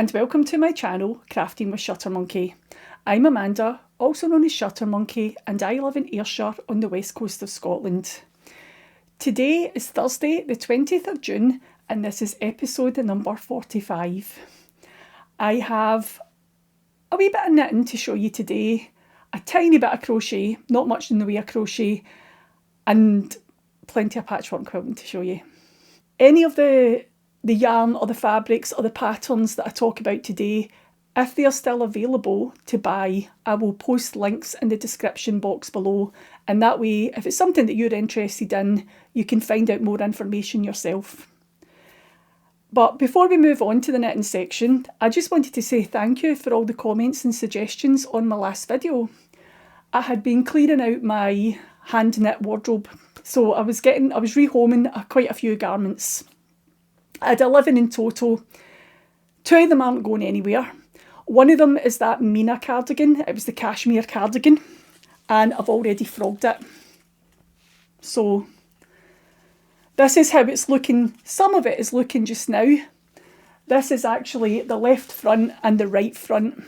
and welcome to my channel, Crafting with Shuttermonkey. I'm Amanda, also known as Shuttermonkey, and I live in Ayrshire on the west coast of Scotland. Today is Thursday the 20th of June and this is episode number 45. I have a wee bit of knitting to show you today, a tiny bit of crochet, not much in the way of crochet, and plenty of patchwork quilting to show you. Any of the yarn or the fabrics or the patterns that I talk about today, if they are still available to buy, I will post links in the description box below, and that way, if it's something that you're interested in, you can find out more information yourself. But before we move on to the knitting section, I just wanted to say thank you for all the comments and suggestions on my last video. I had been clearing out my hand knit wardrobe, so I was rehoming quite a few garments. I had 11 in total. 2 of them aren't going anywhere. One of them is that Mina cardigan. It was the cashmere cardigan, and I've already frogged it. So this is how it's looking. Some of it is looking just now. This is actually the left front and the right front.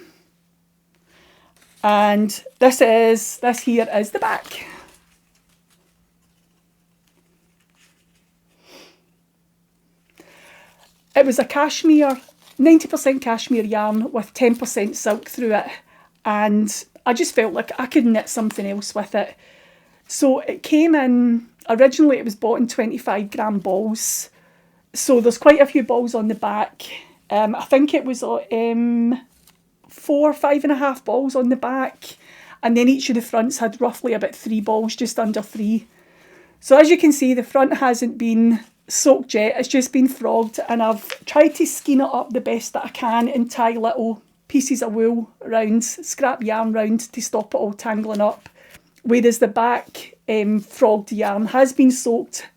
And this here is the back. It was a cashmere, 90% cashmere yarn with 10% silk through it, and I just felt like I could knit something else with it. So it came in, originally it was bought in 25 gram balls, so there's quite a few balls on the back. I think it was 4 or 5.5 balls on the back, and then each of the fronts had roughly about 3 balls, just under 3. So as you can see, the front hasn't been soaked yet, it's just been frogged, and I've tried to skein it up the best that I can and tie little pieces of wool around, scrap yarn round to stop it all tangling up. Whereas the back frogged yarn has been soaked,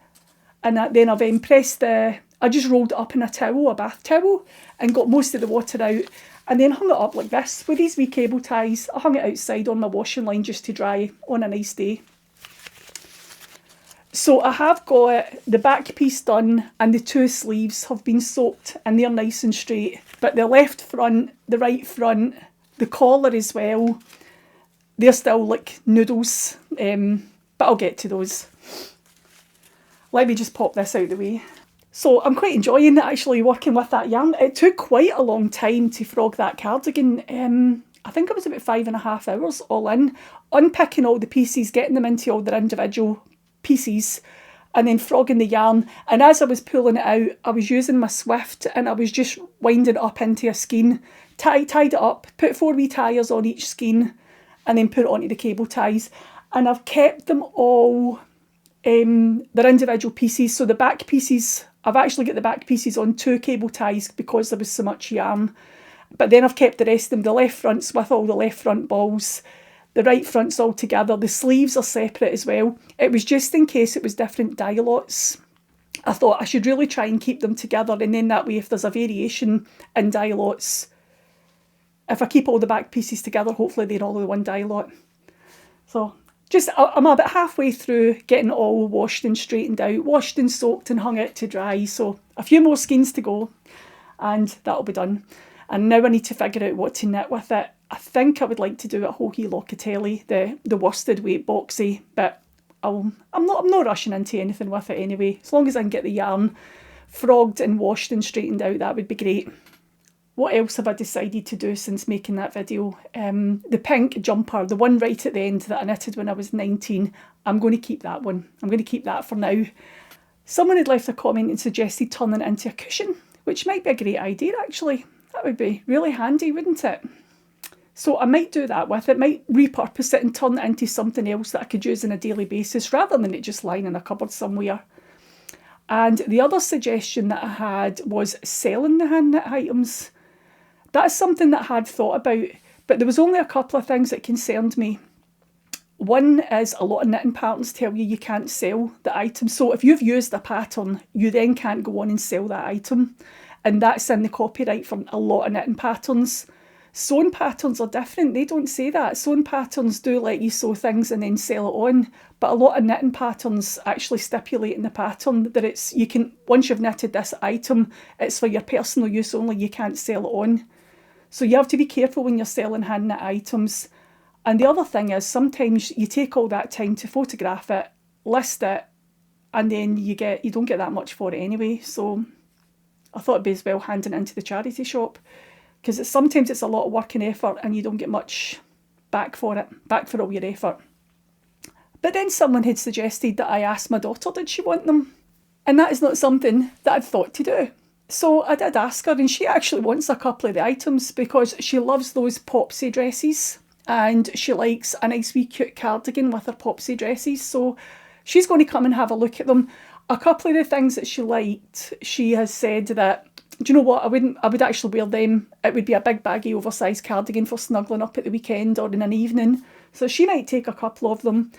and then I've pressed I just rolled it up in a towel, a bath towel, and got most of the water out, and then hung it up like this with these wee cable ties. I hung it outside on my washing line just to dry on a nice day. So I have got the back piece done, and the 2 sleeves have been soaked and they're nice and straight. But the left front, the right front, the collar as well, they're still like noodles, but I'll get to those. Let me just pop this out of the way. So I'm quite enjoying actually working with that yarn. It took quite a long time to frog that cardigan. I think it was about 5.5 hours all in, unpicking all the pieces, getting them into all their individual pieces, and then frogging the yarn. And as I was pulling it out, I was using my Swift, and I was just winding it up into a skein, tied it up, put 4 wee tires on each skein, and then put it onto the cable ties. And I've kept them all their individual pieces. So the back pieces, I've actually got the back pieces on 2 cable ties because there was so much yarn. But then I've kept the rest of them, the left fronts with all the left front balls, the right fronts all together. The sleeves are separate as well. It was just in case it was different dye lots. I thought I should really try and keep them together, and then that way if there's a variation in dye lots, if I keep all the back pieces together, hopefully they're all the one dye lot. So I'm about halfway through getting it all washed and straightened out, washed and soaked and hung out to dry. So a few more skeins to go and that'll be done. And now I need to figure out what to knit with it. I think I would like to do a Hoagie Locatelli, the worsted weight boxy, but I'm not rushing into anything with it anyway. As long as I can get the yarn frogged and washed and straightened out, that would be great. What else have I decided to do since making that video? The pink jumper, the one right at the end that I knitted when I was 19, I'm going to keep that one. I'm going to keep that for now. Someone had left a comment and suggested turning it into a cushion, which might be a great idea actually. That would be really handy, wouldn't it? So I might do that with it, might repurpose it and turn it into something else that I could use on a daily basis rather than it just lying in a cupboard somewhere. And the other suggestion that I had was selling the hand knit items. That is something that I had thought about, but there was only a couple of things that concerned me. One is a lot of knitting patterns tell you can't sell the item. So if you've used a pattern, you then can't go on and sell that item. And that's in the copyright for a lot of knitting patterns. Sewing patterns are different. They don't say that. Sewing patterns do let you sew things and then sell it on, but a lot of knitting patterns actually stipulate in the pattern that it's, you can, once you've knitted this item, it's for your personal use only, you can't sell it on. So you have to be careful when you're selling hand knit items. And the other thing is, sometimes you take all that time to photograph it, list it, and then you don't get that much for it anyway. So I thought it'd be as well handing it into the charity shop, because sometimes it's a lot of work and effort and you don't get much back for all your effort. But then someone had suggested that I ask my daughter did she want them, and that is not something that I'd thought to do. So I did ask her, and she actually wants a couple of the items because she loves those popsy dresses and she likes a nice wee cute cardigan with her popsy dresses. So she's going to come and have a look at them. A couple of the things that she liked, she has said that, do you know what, I would actually wear them. It would be a big baggy oversized cardigan for snuggling up at the weekend or in an evening. So she might take a couple of them.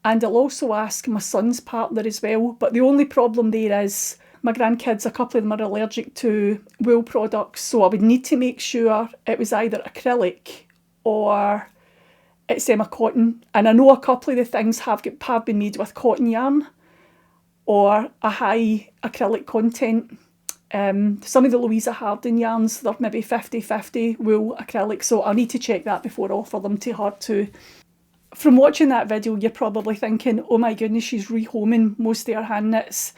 And I'll also ask my son's partner as well. But the only problem there is my grandkids, a couple of them are allergic to wool products. So I would need to make sure it was either acrylic or it's semi-cotton. And I know a couple of the things have been made with cotton yarn or a high acrylic content. Some of the Louisa Harding yarns, they're maybe 50-50 wool acrylic. So I'll need to check that before I offer them to her too. From watching that video, you're probably thinking, oh my goodness, she's rehoming most of her hand knits.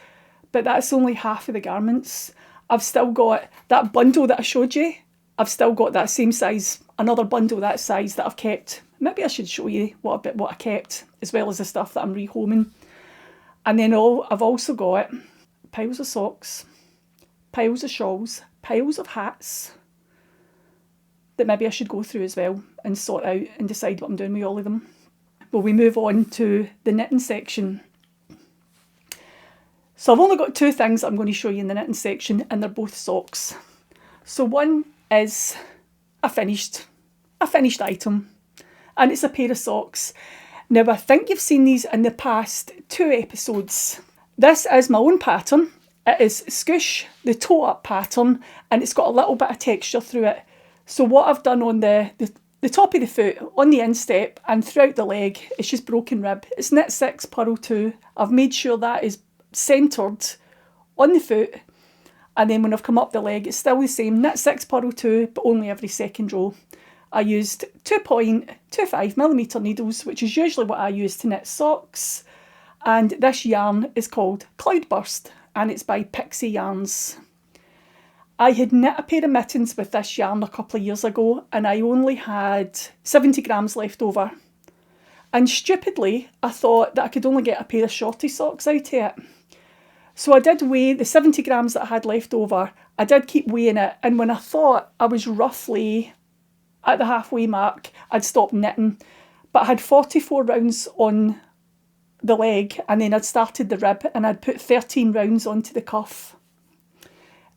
But that's only half of the garments. I've still got that bundle that I showed you. I've still got that same size, another bundle that size that I've kept. Maybe I should show you what I kept, as well as the stuff that I'm rehoming. And then I've also got piles of socks, piles of shawls, piles of hats that maybe I should go through as well and sort out and decide what I'm doing with all of them. Well, we move on to the knitting section. So I've only got two things I'm going to show you in the knitting section, and they're both socks. So one is a finished item, and it's a pair of socks. Now I think you've seen these in the past 2 episodes. This is my own pattern. It is Scoosh, the toe up pattern, and it's got a little bit of texture through it. So what I've done on the top of the foot, on the instep and throughout the leg, it's just broken rib. It's knit 6, purl 2. I've made sure that is centred on the foot, and then when I've come up the leg, it's still the same, knit 6, purl 2, but only every second row. I used 2.25mm needles, which is usually what I use to knit socks, and this yarn is called Cloudburst, and it's by Pixie Yarns. I had knit a pair of mittens with this yarn a couple of years ago, and I only had 70 grams left over. And stupidly, I thought that I could only get a pair of shorty socks out of it. So I did weigh the 70 grams that I had left over. I did keep weighing it, and when I thought I was roughly at the halfway mark, I'd stopped knitting. But I had 44 rounds on the leg, and then I'd started the rib, and I'd put 13 rounds onto the cuff.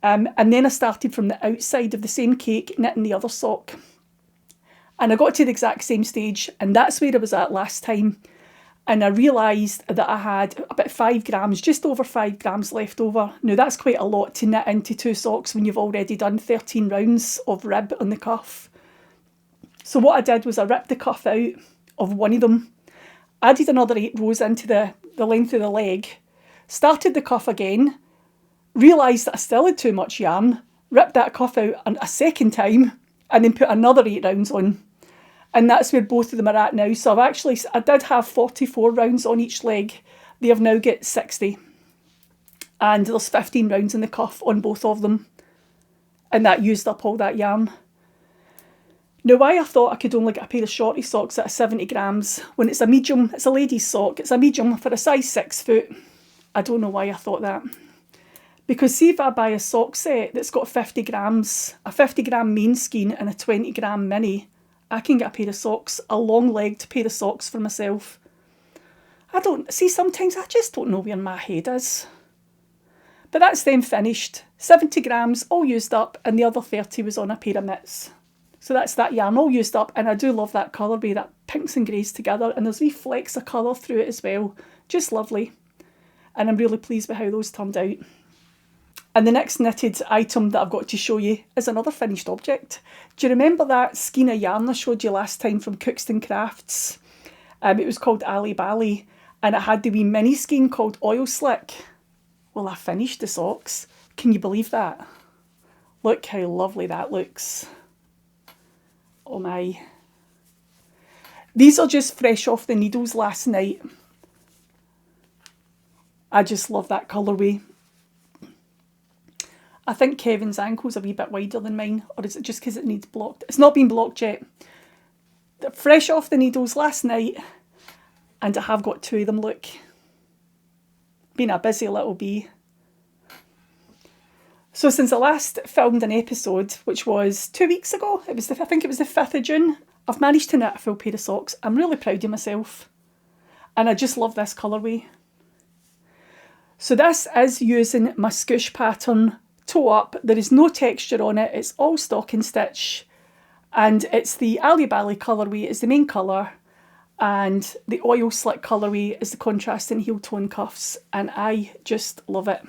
And then I started from the outside of the same cake, knitting the other sock. And I got to the exact same stage, and that's where I was at last time. And I realised that I had about 5 grams, just over 5 grams left over. Now that's quite a lot to knit into 2 socks when you've already done 13 rounds of rib on the cuff. So what I did was I ripped the cuff out of one of them, added another 8 rows into the length of the leg, started the cuff again, realised that I still had too much yarn, ripped that cuff out a second time, and then put another 8 rounds on. And that's where both of them are at now. So I did have 44 rounds on each leg. They have now got 60. And there's 15 rounds in the cuff on both of them. And that used up all that yarn. Now, why I thought I could only get a pair of shorty socks at 70 grams when it's a medium, it's a lady's sock, it's a medium for a size 6 foot. I don't know why I thought that. Because see if I buy a sock set that's got 50 grams, a 50 gram main skein and a 20 gram mini, I can get a pair of socks, a long-legged pair of socks for myself. Sometimes I just don't know where my head is. But that's them finished. 70 grams all used up, and the other 30 was on a pair of mitts. So that's that yarn all used up, and I do love that colourway, that pinks and greys together, and there's wee flecks of colour through it as well. Just lovely. And I'm really pleased with how those turned out. And the next knitted item that I've got to show you is another finished object. Do you remember that skein of yarn I showed you last time from Cookston Crafts? It was called Ali Bali, and it had the wee mini skein called Oil Slick. Well, I finished the socks. Can you believe that? Look how lovely that looks. Oh my. These are just fresh off the needles last night. I just love that colourway. I think Kevin's ankle's a wee bit wider than mine, or is it just because it needs blocked? It's not been blocked yet. They're fresh off the needles last night, and I have got 2 of them, look. Been a busy little bee. So since I last filmed an episode, which was 2 weeks ago, I think it was the 5th of June, I've managed to knit a full pair of socks. I'm really proud of myself. And I just love this colourway. So this is using my Scoosh pattern toe up. There is no texture on it. It's all stocking stitch. And it's the Ali Bali colourway is the main colour. And the Oil Slick colourway is the contrasting heel tone cuffs. And I just love it.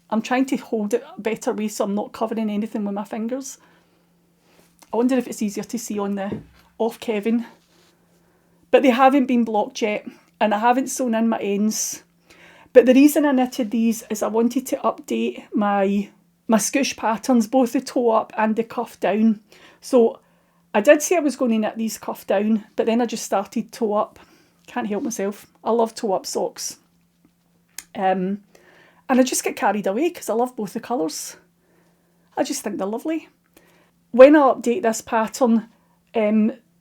I'm trying to hold it a better way so I'm not covering anything with my fingers. I wonder if it's easier to see on the off Kevin. But they haven't been blocked yet. And I haven't sewn in my ends. But the reason I knitted these is I wanted to update my Scoosh patterns, both the toe up and the cuff down. So I did say I was going to knit these cuff down, but then I just started toe up. Can't help myself. I love toe up socks. And I just get carried away because I love both the colours. I just think they're lovely. When I update this pattern,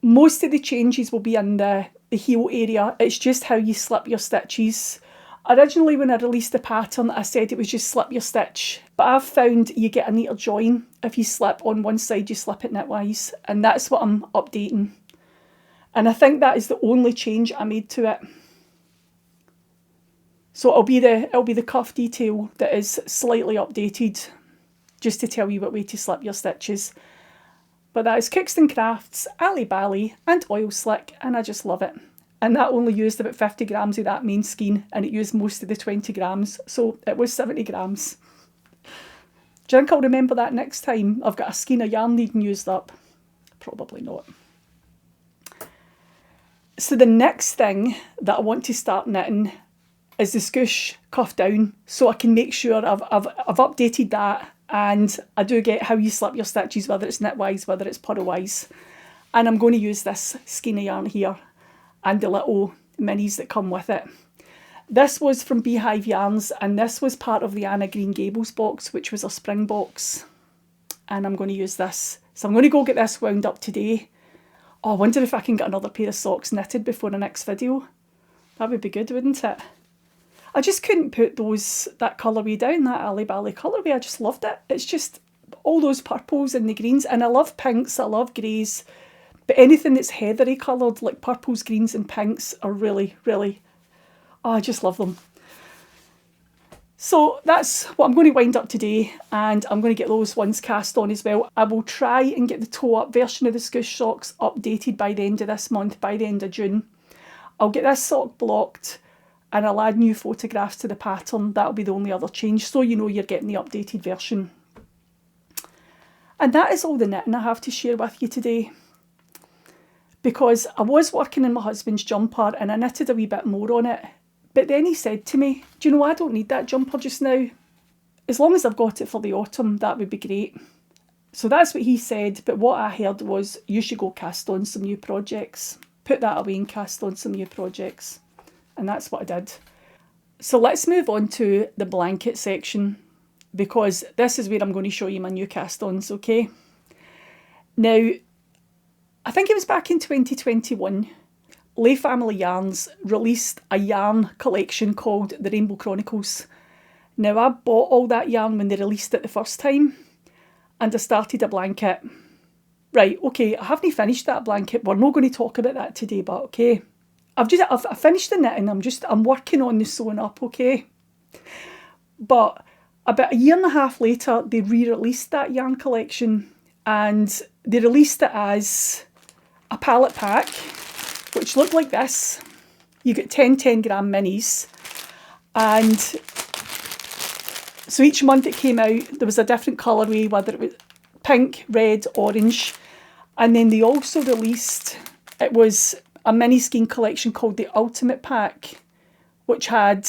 most of the changes will be in the heel area. It's just how you slip your stitches. Originally, when I released the pattern, I said it was just slip your stitch. But I've found you get a neater join. If you slip on one side, you slip it knitwise. And that's what I'm updating. And I think that is the only change I made to it. So it'll be the cuff detail that is slightly updated, just to tell you what way to slip your stitches. But that is Cookston Crafts, Ali Bali and Oil Slick, and I just love it. And that only used about 50 grams of that main skein, and it used most of the 20 grams, so it was 70 grams. Do you think I'll remember that next time I've got a skein of yarn needing used up? Probably not. So the next thing that I want to start knitting is the Scoosh cuff down, so I can make sure I've updated that, and I do get how you slip your stitches, whether it's knitwise, whether it's purlwise. And I'm going to use this skein of yarn here and the little minis that come with it. This was from Beehive Yarns, and this was part of the Anna Green Gables box, which was a spring box. And I'm going to use this. So I'm going to go get this wound up today. Oh, I wonder if I can get another pair of socks knitted before the next video. That would be good, wouldn't it? I just couldn't put that colourway down, that Ali Bali colourway. I just loved it. It's just all those purples and the greens. And I love pinks, I love greys. But anything that's heathery coloured, like purples, greens and pinks, are really, really... Oh, I just love them. So that's what I'm going to wind up today, and I'm going to get those ones cast on as well. I will try and get the toe-up version of the Scoosh socks updated by the end of this month, by the end of June. I'll get this sock blocked, and I'll add new photographs to the pattern. That'll be the only other change, so you know you're getting the updated version. And that is all the knitting I have to share with you today. Because I was working in my husband's jumper and I knitted a wee bit more on it. But then he said to me, do you know, I don't need that jumper just now. As long as I've got it for the autumn, that would be great. So that's what he said, but what I heard was, you should go cast on some new projects. Put that away and cast on some new projects. And that's what I did. So let's move on to the blanket section, because this is where I'm going to show you my new cast-ons, okay? Now, I think it was back in 2021, Lay Family Yarns released a yarn collection called The Rainbow Chronicles. Now, I bought all that yarn when they released it the first time, and I started a blanket. Right, okay, I haven't finished that blanket. We're not going to talk about that today, but okay. I've finished the knitting, I'm working on the sewing up, okay? But about a year and a half later, they re-released that yarn collection, and they released it as a palette pack, which looked like this. You get 10 10 gram minis, and So each month it came out, there was a different colourway, whether it was pink, red, orange. And then they also released, it was a mini skein collection called the Ultimate Pack, which had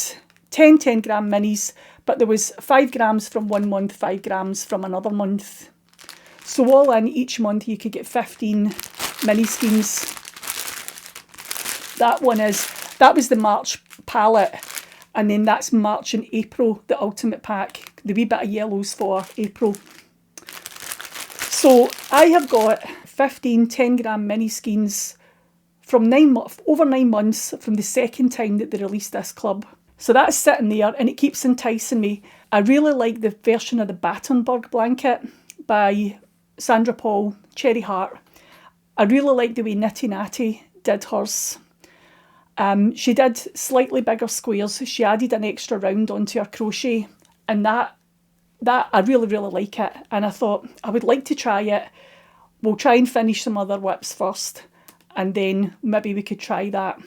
10 10-gram minis, but there was 5 grams from one month, 5 grams from another month. So all in, each month you could get 15 mini skeins. That was the March palette, and then that's March and April, the Ultimate Pack, the wee bit of yellows for April. So I have got 15 10-gram mini skeins from over 9 months from the second time that they released this club. So that's sitting there and it keeps enticing me. I really like the version of the Battenberg blanket by Sandra Paul, Cherry Heart. I really like the way Nitty Natty did hers. She did slightly bigger squares. She added an extra round onto her crochet, and that I really, really like it. And I thought I would like to try it. We'll try and finish some other whips first, and then maybe we could try that.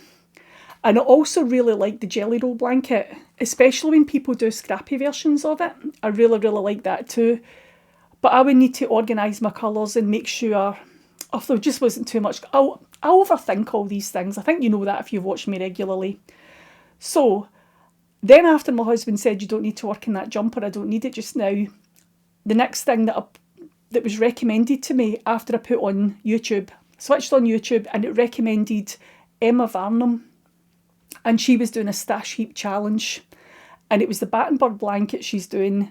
And I also really like the Jelly Roll blanket, especially when people do scrappy versions of it. I really, really like that too. But I would need to organise my colours and make sure, if there just wasn't too much. I overthink all these things. I think you know that if you've watched me regularly. So then after my husband said, you don't need to work in that jumper, I don't need it just now, the next thing that was recommended to me after I put on YouTube, switched on YouTube, and it recommended Emma Varnum. And she was doing a stash heap challenge. And it was the Battenberg blanket she's doing.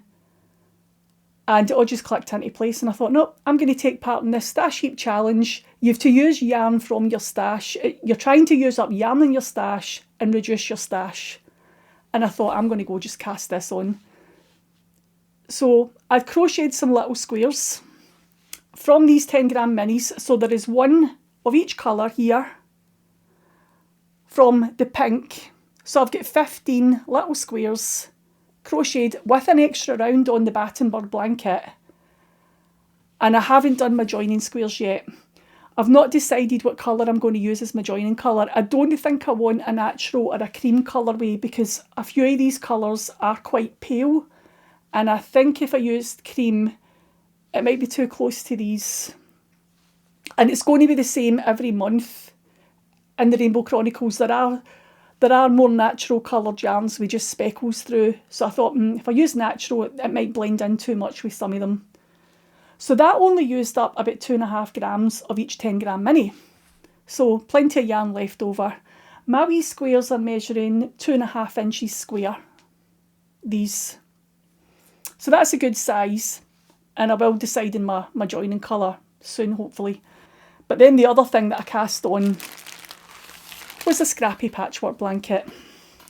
And it all just clicked into place. And I thought, no, I'm going to take part in this stash heap challenge. You have to use yarn from your stash. You're trying to use up yarn in your stash and reduce your stash. And I thought, I'm going to go just cast this on. So I've crocheted some little squares from these 10-gram minis. So there is one of each colour here from the pink. So I've got 15 little squares crocheted with an extra round on the Battenberg blanket. And I haven't done my joining squares yet. I've not decided what colour I'm going to use as my joining colour. I don't think I want a natural or a cream colourway because a few of these colours are quite pale. And I think if I used cream, it might be too close to these. And it's going to be the same every month in the Rainbow Chronicles. There are more natural coloured yarns with just speckles through. So I thought, if I use natural, it might blend in too much with some of them. So that only used up about 2.5 grams of each 10-gram mini. So plenty of yarn left over. My wee squares are measuring 2.5 inches square. These. So that's a good size. And I will decide in my joining colour soon, hopefully. But then the other thing that I cast on was a scrappy patchwork blanket.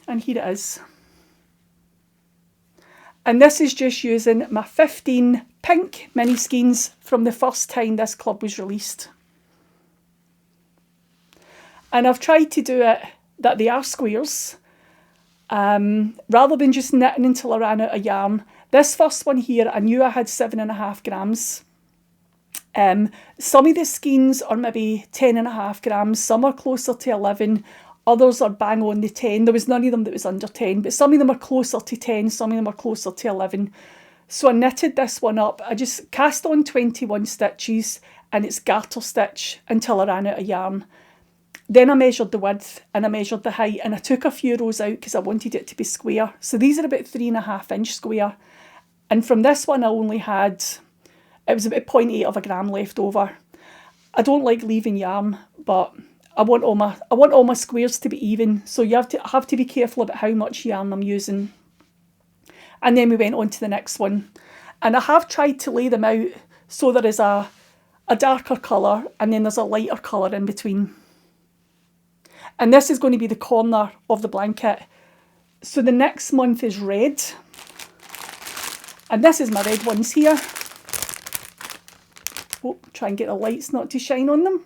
And here it is. And this is just using my 15 pink mini skeins from the first time this club was released. And I've tried to do it that they are squares, rather than just knitting until I ran out of yarn. This first one here, I knew I had 7.5 grams. Some of the skeins are maybe 10.5 grams, some are closer to 11, others are bang on the 10. There was none of them that was under 10, but some of them are closer to 10, some of them are closer to 11. So I knitted this one up. I just cast on 21 stitches and it's garter stitch until I ran out of yarn. Then I measured the width and I measured the height and I took a few rows out because I wanted it to be square. So these are about 3.5 inch square. And from this one I only had, it was about 0.8 of a gram left over. I don't like leaving yarn, but I want all my squares to be even. So you have to be careful about how much yarn I'm using. And then we went on to the next one. And I have tried to lay them out so there is a darker colour and then there's a lighter colour in between. And this is going to be the corner of the blanket. So the next month is red. And this is my red ones here. Oh, try and get the lights not to shine on them.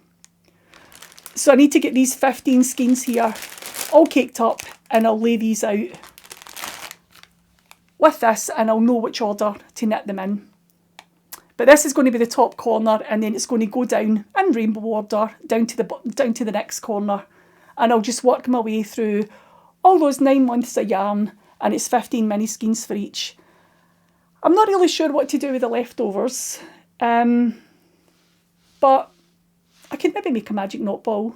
So I need to get these 15 skeins here all caked up and I'll lay these out with this and I'll know which order to knit them in. But this is going to be the top corner and then it's going to go down in rainbow order down to the next corner. And I'll just work my way through all those 9 months of yarn and it's 15 mini skeins for each. I'm not really sure what to do with the leftovers, but I could maybe make a magic knot ball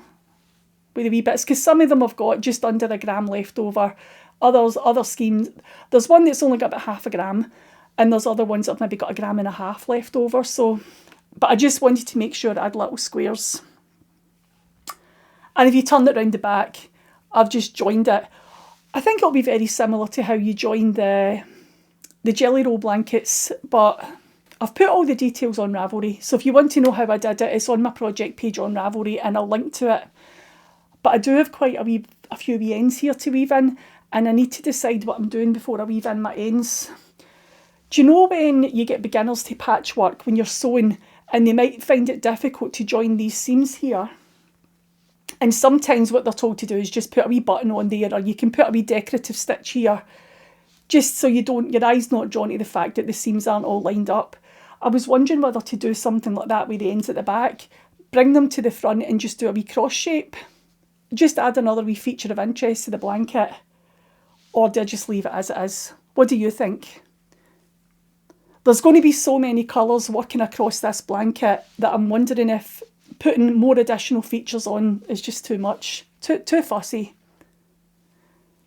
with the wee bits, because some of them have got just under a gram left over. Other schemes, there's one that's only got about half a gram, and there's other ones that have maybe got 1.5 grams left over. So, but I just wanted to make sure I had little squares. And if you turn it round the back, I've just joined it. I think it'll be very similar to how you join the jelly roll blankets, but I've put all the details on Ravelry. So if you want to know how I did it, it's on my project page on Ravelry, and I'll link to it. But I do have quite a few wee ends here to weave in, and I need to decide what I'm doing before I weave in my ends. Do you know when you get beginners to patchwork, when you're sewing, and they might find it difficult to join these seams here? And sometimes what they're told to do is just put a wee button on there, or you can put a wee decorative stitch here, just so your eye's not drawn to the fact that the seams aren't all lined up. I was wondering whether to do something like that with the ends at the back, bring them to the front and just do a wee cross shape. Just add another wee feature of interest to the blanket, or do I just leave it as it is? What do you think? There's going to be so many colours working across this blanket that I'm wondering if putting more additional features on is just too much, too fussy.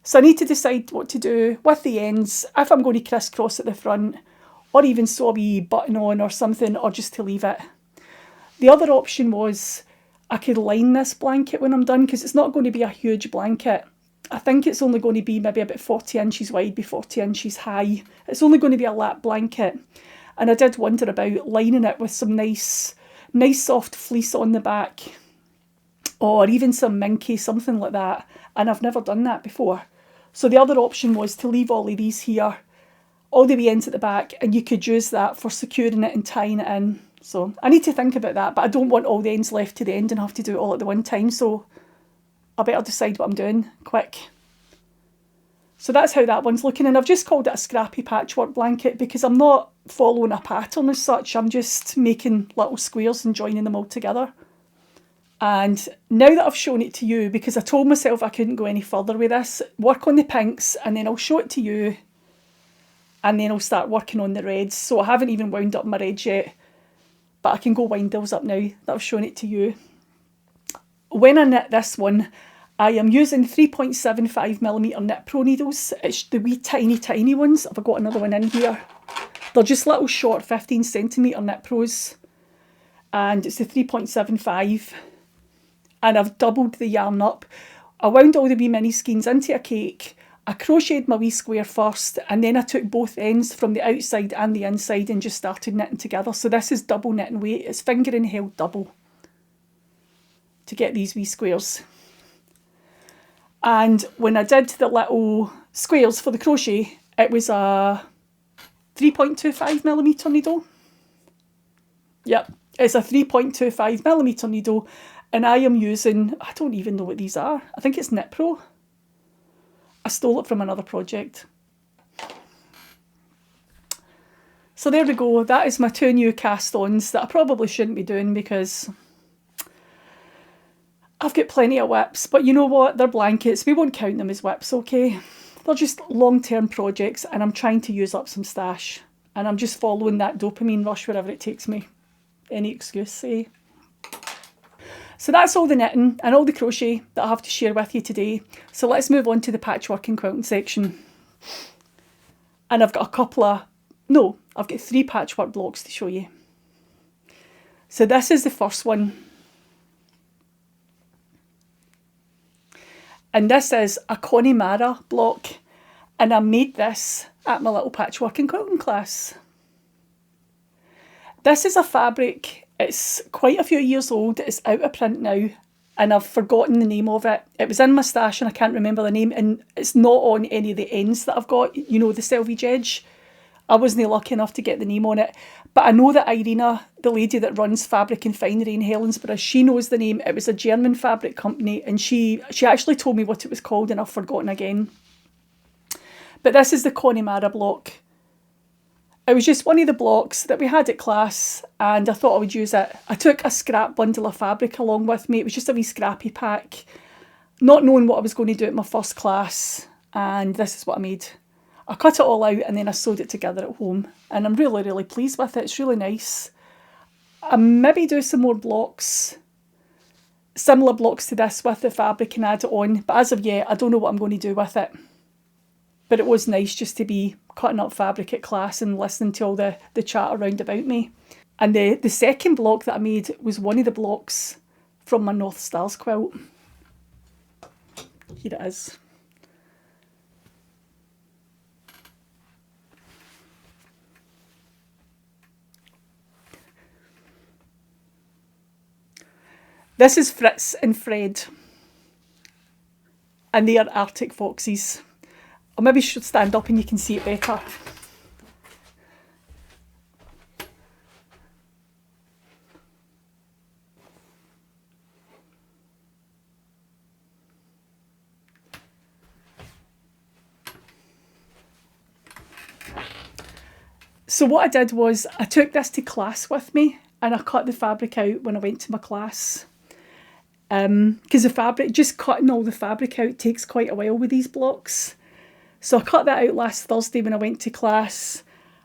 So I need to decide what to do with the ends, if I'm going to crisscross at the front, or even sew a wee button on or something, or just to leave it. The other option was I could line this blanket when I'm done, because it's not going to be a huge blanket. I think it's only going to be maybe about 40 inches wide by 40 inches high. It's only going to be a lap blanket. And I did wonder about lining it with some nice soft fleece on the back, or even some minky, something like that. And I've never done that before. So the other option was to leave all of these here, all the wee ends at the back, and you could use that for securing it and tying it in. So I need to think about that, but I don't want all the ends left to the end and have to do it all at the one time. So I better decide what I'm doing quick. So that's how that one's looking. And I've just called it a scrappy patchwork blanket because I'm not following a pattern as such. I'm just making little squares and joining them all together. And now that I've shown it to you, because I told myself I couldn't go any further with this, work on the pinks and then I'll show it to you. And then I'll start working on the reds. So I haven't even wound up my reds yet, but I can go wind those up now that I've shown it to you. When I knit this one, I am using 3.75mm Knit Pro needles. It's the wee tiny ones. I've got another one in here. They're just little short 15cm Knit Pros. And it's the 3.75. And I've doubled the yarn up. I wound all the wee mini skeins into a cake. I crocheted my wee square first, and then I took both ends from the outside and the inside and just started knitting together. So this is double knitting weight. It's fingering held double to get these wee squares. And when I did the little squares for the crochet, it was a 3.25mm needle. Yep, it's a 3.25mm needle, and I am using, I don't even know what these are. I think it's Knit Pro. I stole it from another project. So there we go. That is my 2 new cast-ons that I probably shouldn't be doing because I've got plenty of whips. But you know what? They're blankets. We won't count them as whips, okay? They're just long-term projects and I'm trying to use up some stash. And I'm just following that dopamine rush wherever it takes me. Any excuse, eh? So that's all the knitting and all the crochet that I have to share with you today. So let's move on to the patchwork and quilting section. And I've got I've got 3 patchwork blocks to show you. So this is the first one. And this is a Connemara block. And I made this at my little patchwork and quilting class. This is a fabric. It's quite a few years old. It's out of print now and I've forgotten the name of it. It was in my stash and I can't remember the name, and it's not on any of the ends that I've got, you know, the selvage edge. I wasn't lucky enough to get the name on it. But I know that Irina, the lady that runs Fabric and Finery in Helensburgh, she knows the name. It was a German fabric company and she actually told me what it was called and I've forgotten again. But this is the Connemara block. It was just one of the blocks that we had at class and I thought I would use it. I took a scrap bundle of fabric along with me. It was just a wee scrappy pack, not knowing what I was going to do at my first class, and this is what I made. I cut it all out and then I sewed it together at home, and I'm really, really pleased with it. It's really nice. I maybe do some more blocks, similar blocks to this with the fabric and add it on, but as of yet I don't know what I'm going to do with it. But it was nice just to be cutting up fabric at class and listening to all the chat around about me. And the second block that I made was one of the blocks from my North Stars quilt. Here it is. This is Fritz and Fred, and they are Arctic foxes. Or maybe I should stand up and you can see it better. So what I did was I took this to class with me and I cut the fabric out when I went to my class. Because the fabric, just cutting all the fabric out takes quite a while with these blocks. So I cut that out last Thursday when I went to class,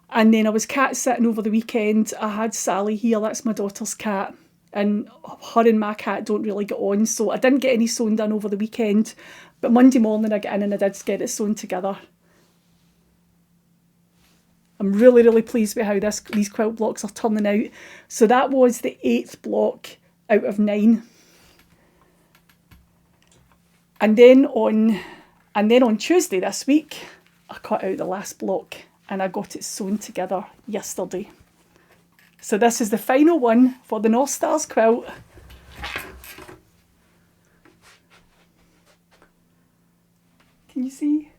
and then I was cat sitting over the weekend. I had Sally here, that's my daughter's cat, and her and my cat don't really get on, so I didn't get any sewing done over the weekend, but Monday morning I got in and I did get it sewn together. I'm really, really pleased with how these quilt blocks are turning out. So that was the 8th block out of 9. And then on Tuesday this week, I cut out the last block and I got it sewn together yesterday. So this is the final one for the North Stars quilt. Can you see?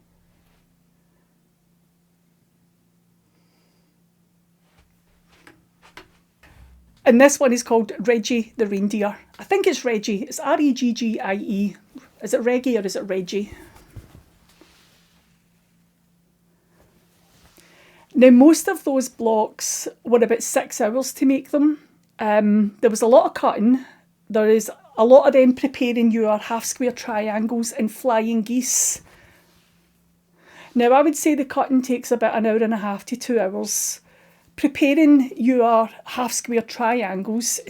And this one is called Reggie the Reindeer. I think it's Reggie. It's R-E-G-G-I-E. Is it Reggie or is it Reggie? Now, most of those blocks were about 6 hours to make them. There was a lot of cutting. There is a lot of them preparing your half square triangles and flying geese. Now, I would say the cutting takes about 1.5 to 2 hours. Preparing your half square triangles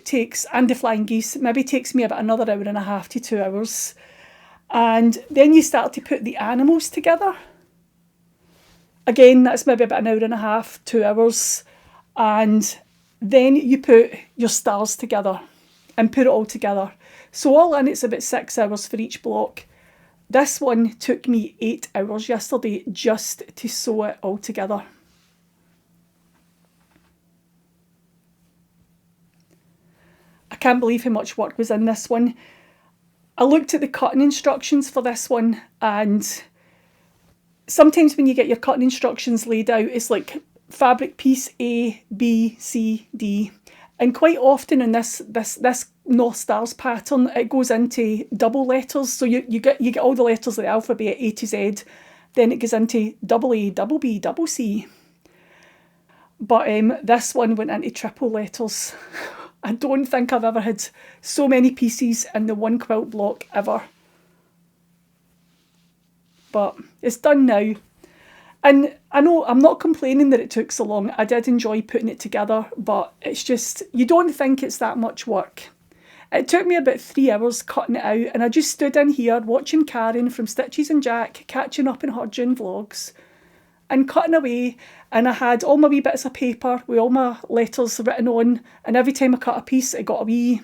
and the flying geese maybe takes me about another 1.5 to 2 hours. And then you start to put the animals together. Again, that's maybe about 1.5 to 2 hours. And then you put your stars together and put it all together. So all in, it's about 6 hours for each block. This one took me 8 hours yesterday just to sew it all together. I can't believe how much work was in this one. I looked at the cutting instructions for this one, and sometimes when you get your cutting instructions laid out, it's like fabric piece A, B, C, D. And quite often in this North Stars pattern, it goes into double letters. So you get all the letters of the alphabet, A to Z. Then it goes into double A, double B, double C. But this one went into triple letters. I don't think I've ever had so many pieces in the one quilt block ever. But it's done now. And I know I'm not complaining that it took so long. I did enjoy putting it together, but it's just, you don't think it's that much work. It took me about 3 hours cutting it out, and I just stood in here watching Karen from Stitches and Jack, catching up on her June vlogs, and cutting away. And I had all my wee bits of paper with all my letters written on, and every time I cut a piece, it got the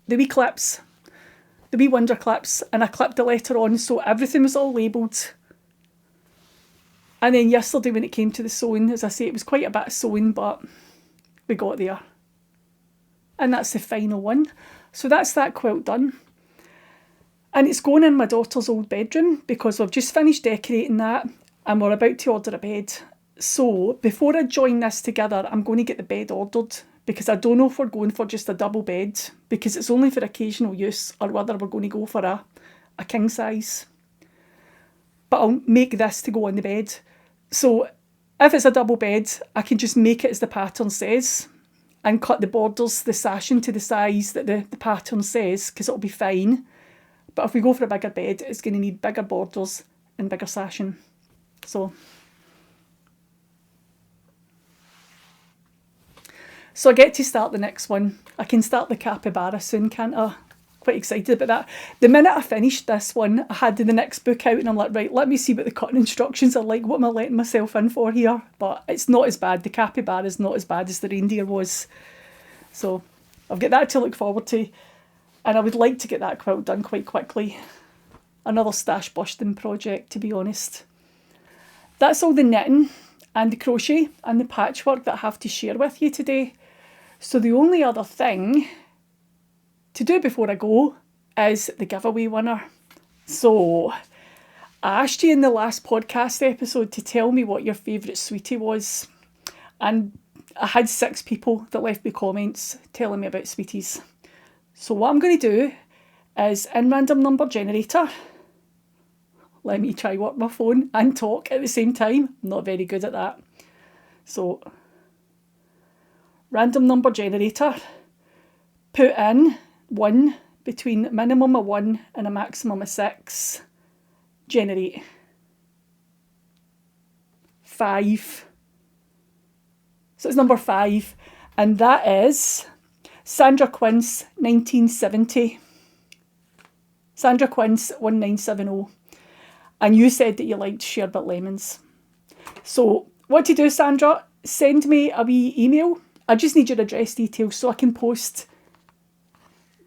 wee clips, the wee wonder clips, and I clipped the letter on, so everything was all labelled. And then yesterday when it came to the sewing, as I say, it was quite a bit of sewing, but we got there. And that's the final one. So that's that quilt done. And it's going in my daughter's old bedroom because we've just finished decorating that and we're about to order a bed. So before I join this together, I'm going to get the bed ordered because I don't know if we're going for just a double bed because it's only for occasional use, or whether we're going to go for a king size. But I'll make this to go on the bed. So if it's a double bed, I can just make it as the pattern says and cut the borders, the sashing to the size that the pattern says, because it'll be fine. But if we go for a bigger bed, it's going to need bigger borders and bigger sashing. So I get to start the next one. I can start the capybara soon, can't I? Quite excited about that. The minute I finished this one, I had the next book out and I'm like, right, let me see what the cutting instructions are like. What am I letting myself in for here? But it's not as bad. The capybara is not as bad as the reindeer was. So I've got that to look forward to. And I would like to get that quilt done quite quickly. Another stash busting project, to be honest. That's all the knitting and the crochet and the patchwork that I have to share with you today. So the only other thing to do before I go is the giveaway winner. So I asked you in the last podcast episode to tell me what your favourite sweetie was. And I had 6 people that left me comments telling me about sweeties. So what I'm going to do is in random number generator, let me try work my phone and talk at the same time. I'm not very good at that. So random number generator, put in 1 between a minimum of 1 and a maximum of 6, generate. 5. So it's number 5, and that is Sandra Quince 1970. Sandra Quince 1970. And you said that you liked sherbet lemons. So what to do, Sandra? Send me a wee email. I just need your address details so I can post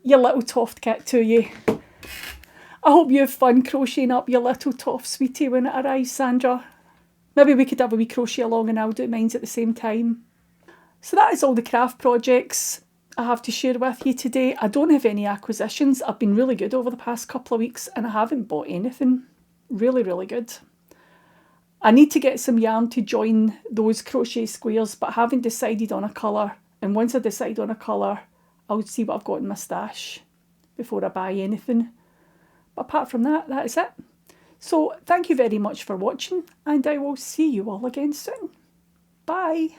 your little toft kit to you. I hope you have fun crocheting up your little toft sweetie when it arrives, Sandra. Maybe we could have a wee crochet along and I'll do mine at the same time. So that is all the craft projects I have to share with you today. I don't have any acquisitions. I've been really good over the past couple of weeks and I haven't bought anything. Really, really good. I need to get some yarn to join those crochet squares, but I haven't decided on a colour. And once I decide on a colour, I'll see what I've got in my stash before I buy anything. But apart from that, that is it. So thank you very much for watching, and I will see you all again soon. Bye.